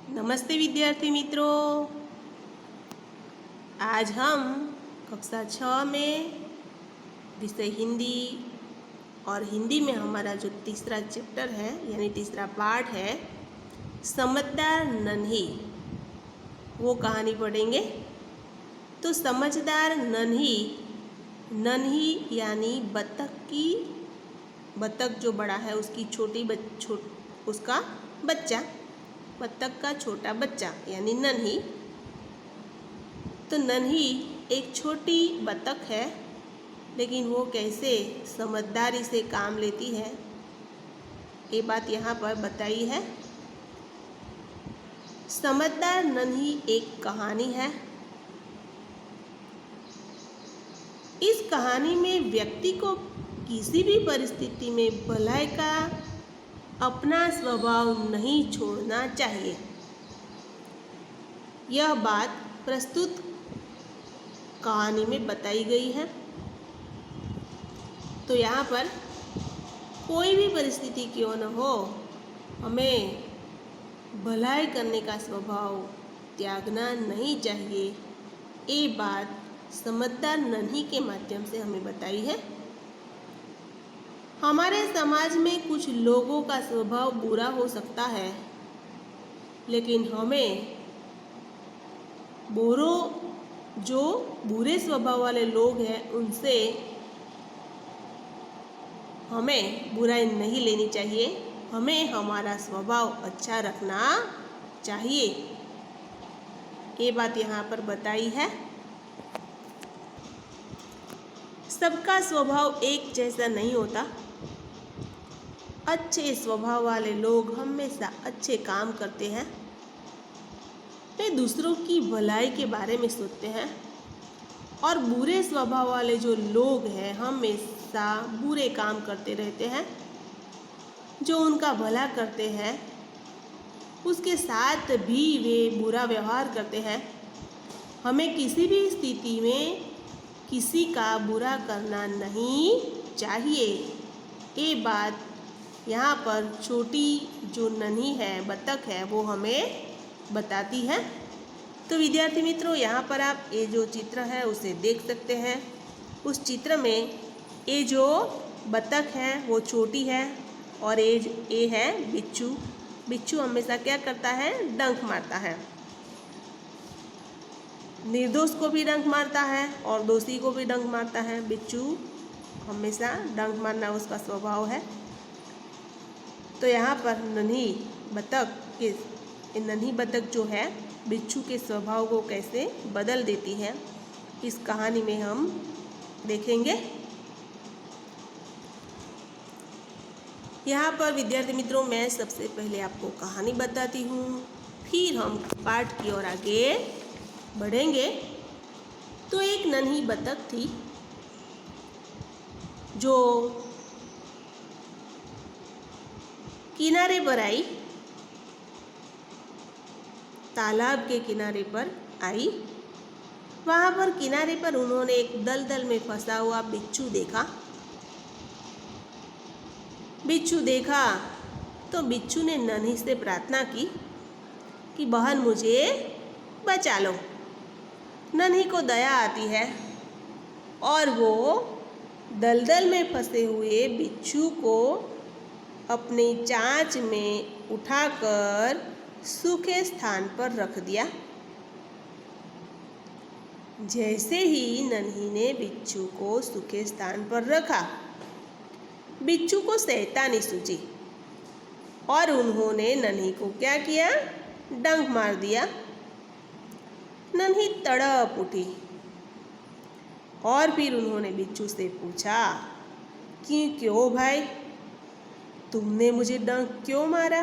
नमस्ते विद्यार्थी मित्रों। आज हम कक्षा 6 में विषय हिंदी और हिंदी में हमारा जो तीसरा चैप्टर है यानी तीसरा पार्ट है समझदार नन्ही, वो कहानी पढ़ेंगे। तो समझदार नन्ही, नन्ही यानी बत्तख जो बड़ा है उसकी उसका बच्चा, बत्तख का छोटा बच्चा यानी नन्ही। तो नन्ही एक छोटी बत्तख है, लेकिन वो कैसे समझदारी से काम लेती है ये बात यहाँ पर बताई है। समझदार नन्ही एक कहानी है। इस कहानी में व्यक्ति को किसी भी परिस्थिति में भलाई का अपना स्वभाव नहीं छोड़ना चाहिए। यह बात प्रस्तुत कहानी में बताई गई है। तो यहाँ पर कोई भी परिस्थिति क्यों न हो, हमें भलाई करने का स्वभाव त्यागना नहीं चाहिए। ये बात समझदार नन्ही के माध्यम से हमें बताई है। हमारे समाज में कुछ लोगों का स्वभाव बुरा हो सकता है, लेकिन हमें जो बुरे स्वभाव वाले लोग हैं उनसे हमें बुराई नहीं लेनी चाहिए। हमें हमारा स्वभाव अच्छा रखना चाहिए, ये बात यहाँ पर बताई है। सबका स्वभाव एक जैसा नहीं होता। अच्छे स्वभाव वाले लोग हमेशा अच्छे काम करते हैं, वे दूसरों की भलाई के बारे में सोचते हैं। और बुरे स्वभाव वाले जो लोग हैं हमेशा बुरे काम करते रहते हैं। जो उनका भला करते हैं उसके साथ भी वे बुरा व्यवहार करते हैं। हमें किसी भी स्थिति में किसी का बुरा करना नहीं चाहिए। ये बात यहाँ पर छोटी जो नन्ही है बत्तख है वो हमें बताती है। तो विद्यार्थी मित्रों, यहाँ पर आप ये जो चित्र है उसे देख सकते हैं। उस चित्र में ये जो बत्तख है वो छोटी है और ये है बिच्छू। बिच्छू हमेशा क्या करता है? डंक मारता है। निर्दोष को भी डंक मारता है और दोषी को भी डंक मारता है। बिच्छू हमेशा डंक मारना उसका स्वभाव है। तो यहाँ पर नन्ही बत्तख जो है बिच्छू के स्वभाव को कैसे बदल देती है, इस कहानी में हम देखेंगे। यहाँ पर विद्यार्थी मित्रों, मैं सबसे पहले आपको कहानी बताती हूँ, फिर हम पाठ की ओर आगे बढ़ेंगे। तो एक नन्ही बत्तख थी जो किनारे पर आई, तालाब के किनारे पर आई। वहाँ पर किनारे पर उन्होंने एक दलदल में फंसा हुआ बिच्छू देखा। तो बिच्छू ने नन्ही से प्रार्थना की कि बहन मुझे बचा लो। नन्ही को दया आती है और वो दलदल में फंसे हुए बिच्छू को अपनी चांच में उठाकर सूखे स्थान पर रख दिया। जैसे ही नन्ही ने बिच्छू को सूखे स्थान पर रखा, बिच्छू को शैतानी सूझी और उन्होंने नन्ही को क्या किया? डंक मार दिया। नन्ही तड़प उठी और फिर उन्होंने बिच्छू से पूछा कि क्यों भाई, तुमने मुझे डंक क्यों मारा?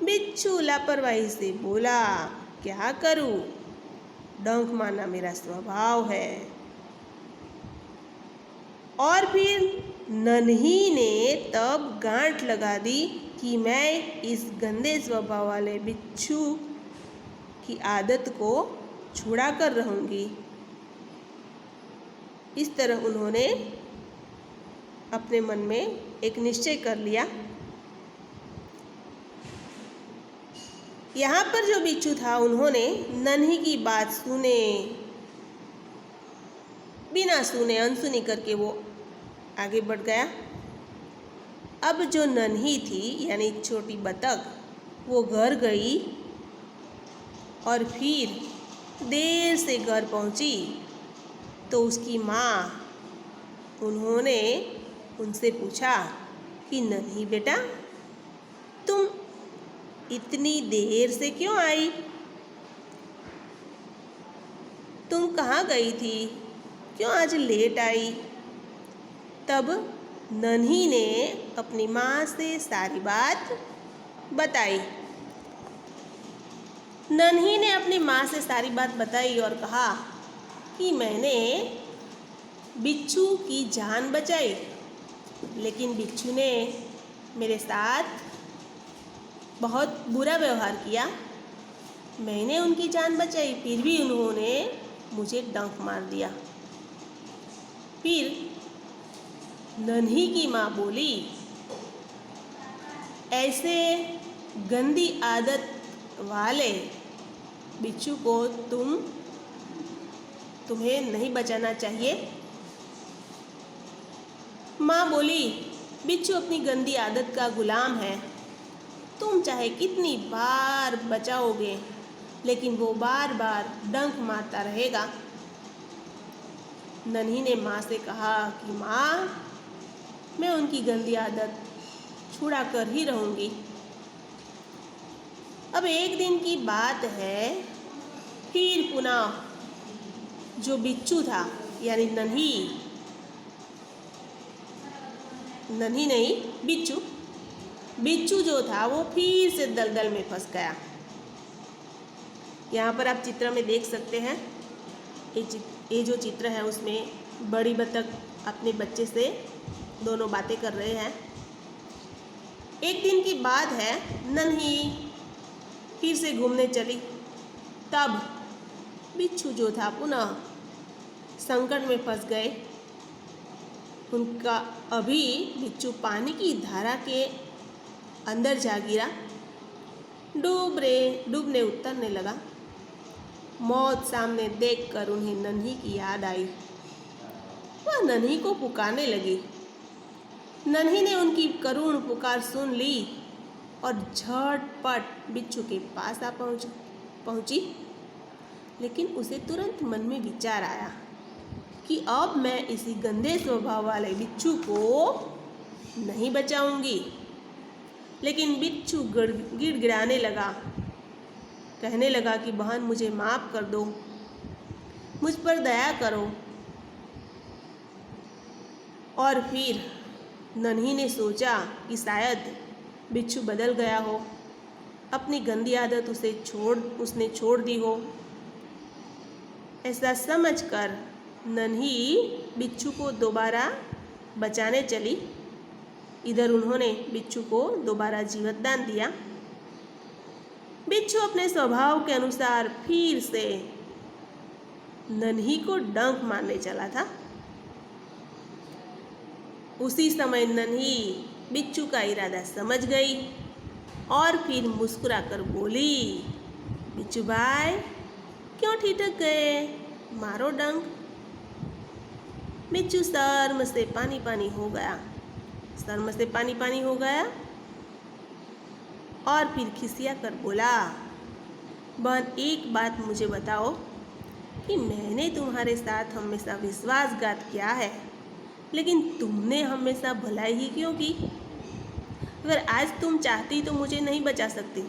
बिच्छू लापरवाही से बोला, क्या करूं, डंक मारना मेरा स्वभाव है। और फिर नन्ही ने तब गांठ लगा दी कि मैं इस गंदे स्वभाव वाले बिच्छू की आदत को छुड़ा कर रहूँगी। इस तरह उन्होंने अपने मन में एक निश्चय कर लिया। यहाँ पर जो बिच्छू था उन्होंने नन्ही की बात बिना सुने अनसुनी करके वो आगे बढ़ गया। अब जो नन्ही थी यानी छोटी बतख वो घर गई और फिर देर से घर पहुंची तो उसकी माँ उन्होंने उनसे पूछा कि नन्ही बेटा तुम इतनी देर से क्यों आई? तुम कहाँ गई थी? क्यों आज लेट आई? तब नन्ही ने अपनी माँ से सारी बात बताई। नन्ही ने अपनी माँ से सारी बात बताई और कहा कि मैंने बिच्छू की जान बचाई, लेकिन बिच्छू ने मेरे साथ बहुत बुरा व्यवहार किया। मैंने उनकी जान बचाई, फिर भी उन्होंने मुझे डंक मार दिया। फिर नन्ही की माँ बोली, ऐसे गंदी आदत वाले बिच्छू को तुम्हें नहीं बचाना चाहिए। माँ बोली, बिच्छू अपनी गंदी आदत का गुलाम है। तुम चाहे कितनी बार बचाओगे लेकिन वो बार बार डंक मारता रहेगा। नन्ही ने माँ से कहा कि माँ मैं उनकी गंदी आदत छुड़ा कर ही रहूँगी। अब एक दिन की बात है, फिर पुनः जो बिच्छू था यानी नन्ही नहीं बिच्छू जो था वो फिर से दलदल में फंस गया। यहाँ पर आप चित्र में देख सकते हैं, ये जो चित्र है उसमें बड़ी बतख अपने बच्चे से दोनों बातें कर रहे हैं। एक दिन की बात है, नन्ही फिर से घूमने चली। तब बिच्छू जो था पुनः संकट में फंस गए। उनका अभी बिच्छू पानी की धारा के अंदर जा गिरा, डूबने उतरने लगा। मौत सामने देखकर उन्हें नन्ही की याद आई। वह नन्ही को पुकारने लगी। नन्ही ने उनकी करुण पुकार सुन ली और झटपट बिच्छू के पास आ पहुंची। लेकिन उसे तुरंत मन में विचार आया कि अब मैं इसी गंदे स्वभाव वाले बिच्छू को नहीं बचाऊंगी। लेकिन बिच्छू गिड़गिड़ाने लगा, कहने लगा कि बहन मुझे माफ़ कर दो, मुझ पर दया करो। और फिर नन्ही ने सोचा कि शायद बिच्छू बदल गया हो, अपनी गंदी आदत उसने छोड़ दी हो। ऐसा समझकर नन्ही बिच्छू को दोबारा बचाने चली। इधर उन्होंने बिच्छू को दोबारा जीवित दान दिया। बिच्छू अपने स्वभाव के अनुसार फिर से नन्ही को डंक मारने चला था। उसी समय नन्ही बिच्छू का इरादा समझ गई और फिर मुस्कुराकर बोली, बिच्छू भाई क्यों ठिठक गए, मारो डंक। बिच्छू शर्म से पानी पानी हो गया और फिर खिसिया कर बोला, बहन एक बात मुझे बताओ कि मैंने तुम्हारे साथ हमेशा विश्वासघात किया है, लेकिन तुमने हमेशा भलाई ही क्यों की? अगर आज तुम चाहती तो मुझे नहीं बचा सकती,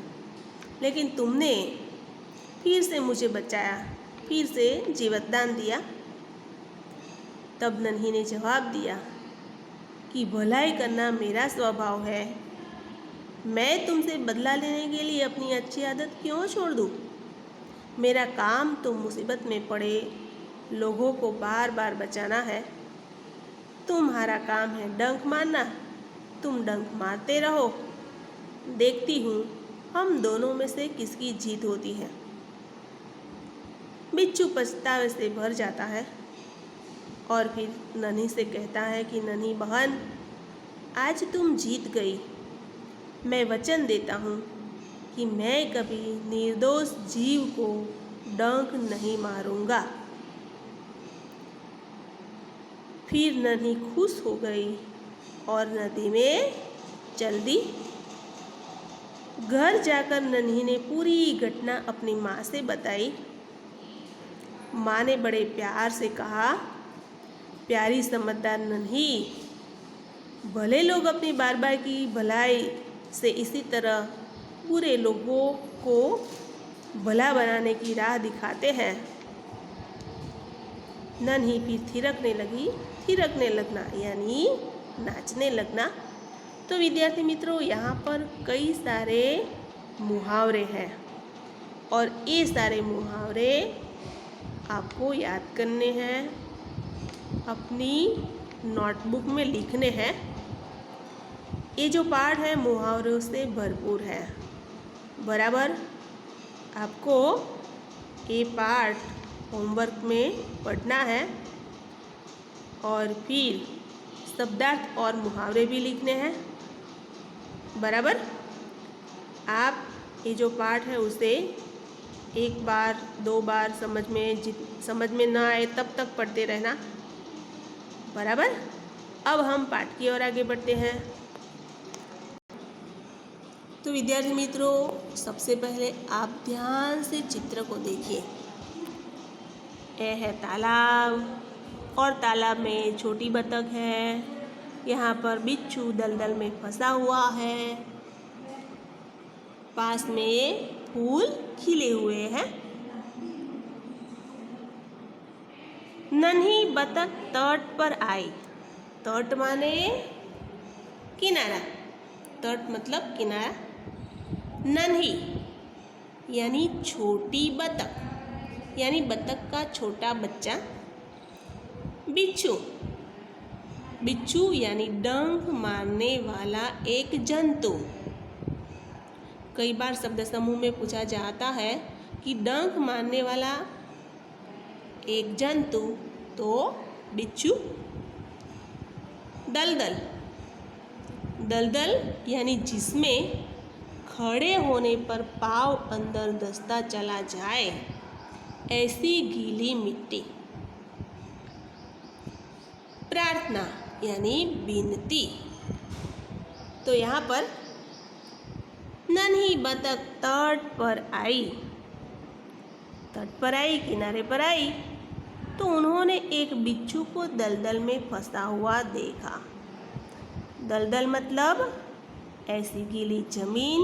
लेकिन तुमने फिर से मुझे बचाया, फिर से जीवित दान दिया। तब नन्ही ने जवाब दिया कि भलाई करना मेरा स्वभाव है, मैं तुमसे बदला लेने के लिए अपनी अच्छी आदत क्यों छोड़ दूँ? मेरा काम तो मुसीबत में पड़े लोगों को बार बार बचाना है। तुम्हारा काम है डंक मारना, तुम डंक मारते रहो, देखती हूँ हम दोनों में से किसकी जीत होती है। बिच्छू पछतावे से भर जाता है और फिर नन्ही से कहता है कि नन्ही बहन आज तुम जीत गई, मैं वचन देता हूँ कि मैं कभी निर्दोष जीव को डंक नहीं मारूंगा। फिर नन्ही खुश हो गई और नदी में चल दी। घर जाकर नन्ही ने पूरी घटना अपनी माँ से बताई। माँ ने बड़े प्यार से कहा, प्यारी समझदार नन्ही, भले लोग अपनी बार बार की भलाई से इसी तरह बुरे लोगों को भला बनाने की राह दिखाते हैं। नन्ही फिर थिरकने लगना यानी नाचने लगना। तो विद्यार्थी मित्रों, यहाँ पर कई सारे मुहावरे हैं और ये सारे मुहावरे आपको याद करने हैं, अपनी नोटबुक में लिखने हैं। ये जो पाठ है मुहावरों से भरपूर है। बराबर आपको ये पाठ होमवर्क में पढ़ना है और फिर शब्दार्थ और मुहावरे भी लिखने हैं। बराबर आप ये जो पाठ है उसे एक बार दो बार समझ में ना आए तब तक पढ़ते रहना। बराबर। अब हम पाठ की ओर आगे बढ़ते हैं। तो विद्यार्थी मित्रों, सबसे पहले आप ध्यान से चित्र को देखिए। यह है तालाब और तालाब में छोटी बतख है। यहाँ पर बिच्छू दलदल में फंसा हुआ है। पास में फूल खिले हुए हैं। नन्ही बतख तट पर आई। तट माने किनारा, तट मतलब किनारा। नन्ही यानी छोटी बतख यानी बतख का छोटा बच्चा। बिच्छू, बिच्छू यानी डंक मारने वाला एक जंतु। कई बार शब्द समूह में पूछा जाता है कि डंक मारने वाला एक जंतु, तो बिच्छू। दलदल, दलदल यानी जिसमें खड़े होने पर पाँव अंदर धंसता चला जाए, ऐसी गीली मिट्टी। प्रार्थना यानी विनती। तो यहाँ पर नन्ही बतख तट पर आई, किनारे पर आई, तो उन्होंने एक बिच्छू को दलदल में फंसा हुआ देखा। दलदल मतलब ऐसी गीली जमीन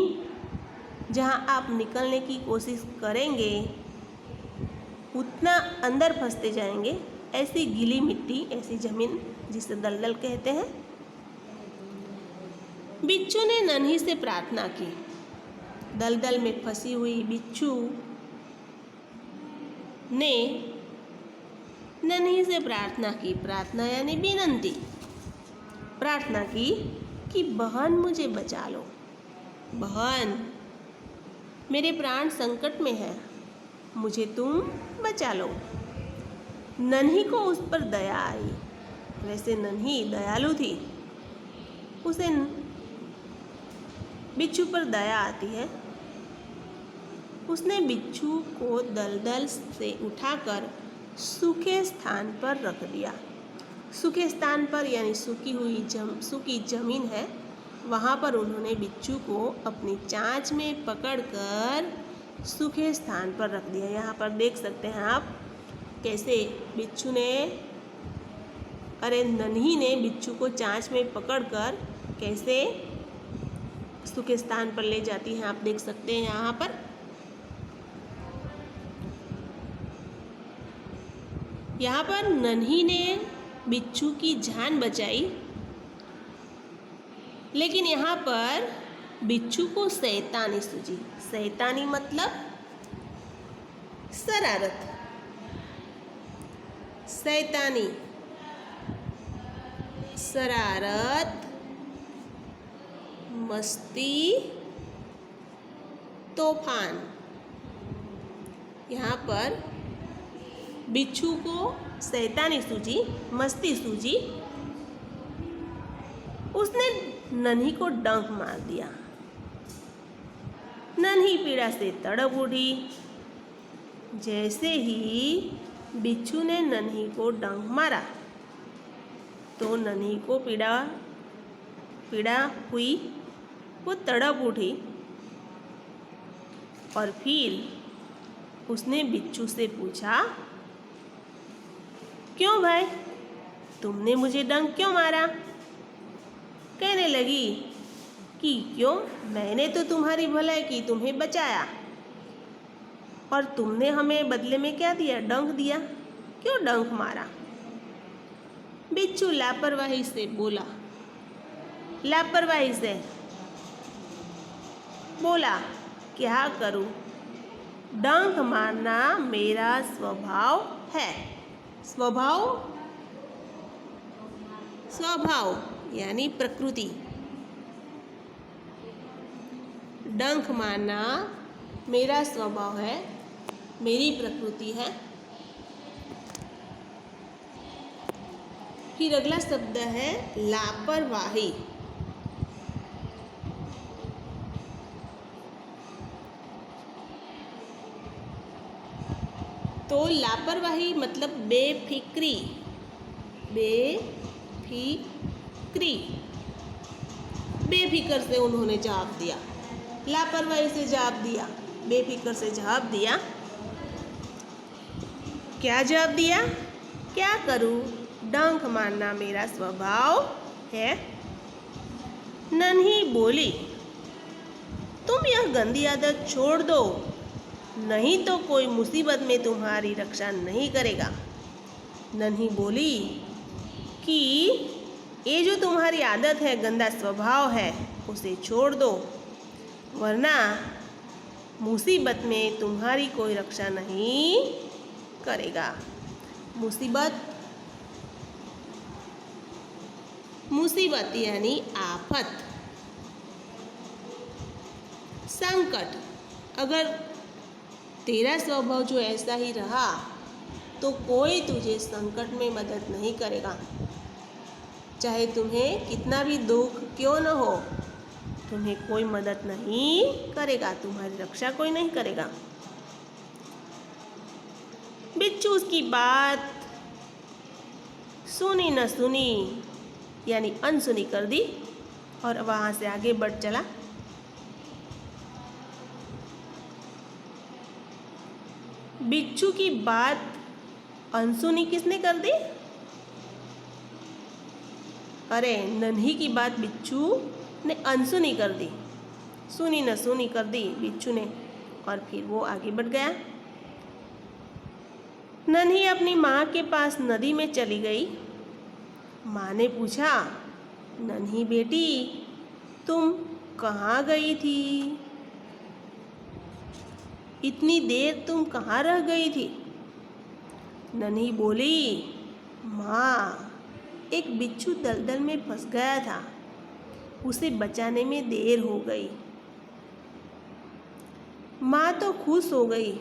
जहाँ आप निकलने की कोशिश करेंगे उतना अंदर फंसते जाएंगे। ऐसी गीली मिट्टी, ऐसी जमीन जिसे दलदल कहते हैं। बिच्छू ने नन्ही से प्रार्थना की। दलदल में फंसी हुई बिच्छू ने नन्ही से प्रार्थना की। प्रार्थना यानी विनती। प्रार्थना की कि बहन मुझे बचा लो, बहन मेरे प्राण संकट में है, मुझे तुम बचा लो। नन्ही को उस पर दया आई। वैसे नन्ही दयालु थी, उसे बिच्छू पर दया आती है। उसने बिच्छू को दलदल से उठाकर सूखे स्थान पर रख दिया। सूखे स्थान पर यानी सूखी जमीन है, वहाँ पर उन्होंने बिच्छू को अपनी चांच में पकड़कर सूखे स्थान पर रख दिया। यहाँ पर देख सकते हैं आप कैसे नन्ही ने बिच्छू को चांच में पकड़कर कैसे सूखे स्थान पर ले जाती हैं। आप देख सकते हैं यहाँ पर। यहाँ पर नन्ही ने बिच्छू की जान बचाई, लेकिन यहाँ पर बिच्छू को शैतानी सूझी। शैतानी मतलब शरारत, शैतानी, शरारत, मस्ती, तूफान। यहाँ पर बिच्छू को शैतानी सूझी, मस्ती सूझी। उसने नन्ही को डंक मार दिया। नन्ही पीड़ा से तड़प उठी। जैसे ही बिच्छू ने नन्ही को डंक मारा तो नन्ही को पीड़ा हुई, वो तड़प उठी और फिर उसने बिच्छू से पूछा, क्यों भाई, तुमने मुझे डंक क्यों मारा? कहने लगी कि क्यों, मैंने तो तुम्हारी भलाई की, तुम्हें बचाया, और तुमने हमें बदले में क्या दिया? डंक दिया, क्यों डंक मारा? बिच्छू लापरवाही से बोला, क्या करूं, डंक मारना मेरा स्वभाव है। स्वभाव यानी प्रकृति। डंक मारना मेरा स्वभाव है, मेरी प्रकृति है। फिर अगला शब्द है लापरवाही। तो लापरवाही मतलब बेफिक्री। बेफिक्र से उन्होंने जवाब दिया, लापरवाही से जवाब दिया, बेफिक्र से जवाब दिया। क्या जवाब दिया? क्या करूं, डंक मारना मेरा स्वभाव है। नन्ही बोली, तुम यह गंदी आदत छोड़ दो, नहीं तो कोई मुसीबत में तुम्हारी रक्षा नहीं करेगा। नन्ही बोली कि ये जो तुम्हारी आदत है, गंदा स्वभाव है, उसे छोड़ दो, वरना मुसीबत में तुम्हारी कोई रक्षा नहीं करेगा। मुसीबत यानी आफत, संकट। अगर तेरा स्वभाव जो ऐसा ही रहा तो कोई तुझे संकट में मदद नहीं करेगा। चाहे तुम्हें कितना भी दुख क्यों न हो, तुम्हें कोई मदद नहीं करेगा, तुम्हारी रक्षा कोई नहीं करेगा। बिच्छू उसकी बात सुनी न सुनी यानी अनसुनी कर दी और वहाँ से आगे बढ़ चला। बिच्छू की बात अनसुनी किसने कर दी? अरे नन्ही की बात बिच्छू ने अनसुनी कर दी, सुनी न सुनी कर दी बिच्छू ने, और फिर वो आगे बढ़ गया। नन्ही अपनी माँ के पास नदी में चली गई। माँ ने पूछा, नन्ही बेटी, तुम कहाँ गई थी? इतनी देर तुम कहाँ रह गई थी? नन्ही बोली, माँ, एक बिच्छू दलदल में फंस गया था, उसे बचाने में देर हो गई। माँ तो खुश हो गई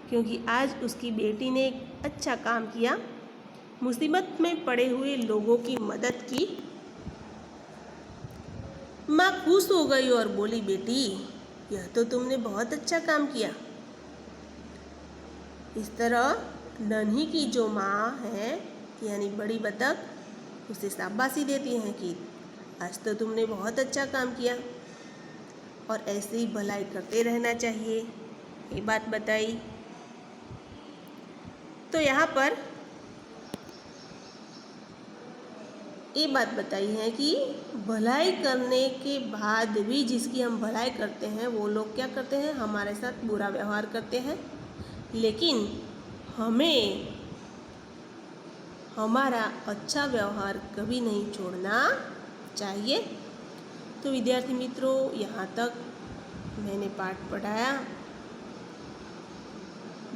क्योंकि आज उसकी बेटी ने एक अच्छा काम किया, मुसीबत में पड़े हुए लोगों की मदद की। माँ खुश हो गई और बोली, बेटी, यह तो तुमने बहुत अच्छा काम किया। इस तरह नन्ही की जो माँ है यानी बड़ी बतख, उसे शाबाशी देती हैं कि आज तो तुमने बहुत अच्छा काम किया और ऐसे ही भलाई करते रहना चाहिए, ये बात बताई। तो यहाँ पर ये बात बताई है कि भलाई करने के बाद भी जिसकी हम भलाई करते हैं वो लोग क्या करते हैं, हमारे साथ बुरा व्यवहार करते हैं, लेकिन हमें हमारा अच्छा व्यवहार कभी नहीं छोड़ना चाहिए। तो विद्यार्थी मित्रों, यहाँ तक मैंने पाठ पढ़ाया।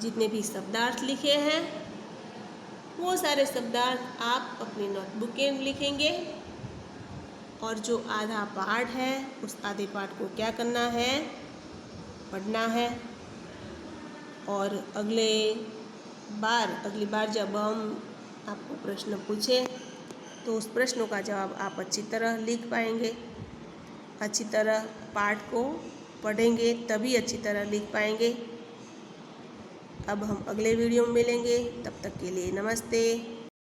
जितने भी शब्दार्थ लिखे हैं वो सारे शब्दार्थ आप अपनी नोटबुक में लिखेंगे, और जो आधा पाठ है उस आधे पाठ को क्या करना है, पढ़ना है। और अगली बार जब हम आपको प्रश्न पूछें तो उस प्रश्नों का जवाब आप अच्छी तरह लिख पाएंगे, अच्छी तरह पाठ को पढ़ेंगे तभी अच्छी तरह लिख पाएंगे। अब हम अगले वीडियो में मिलेंगे, तब तक के लिए नमस्ते।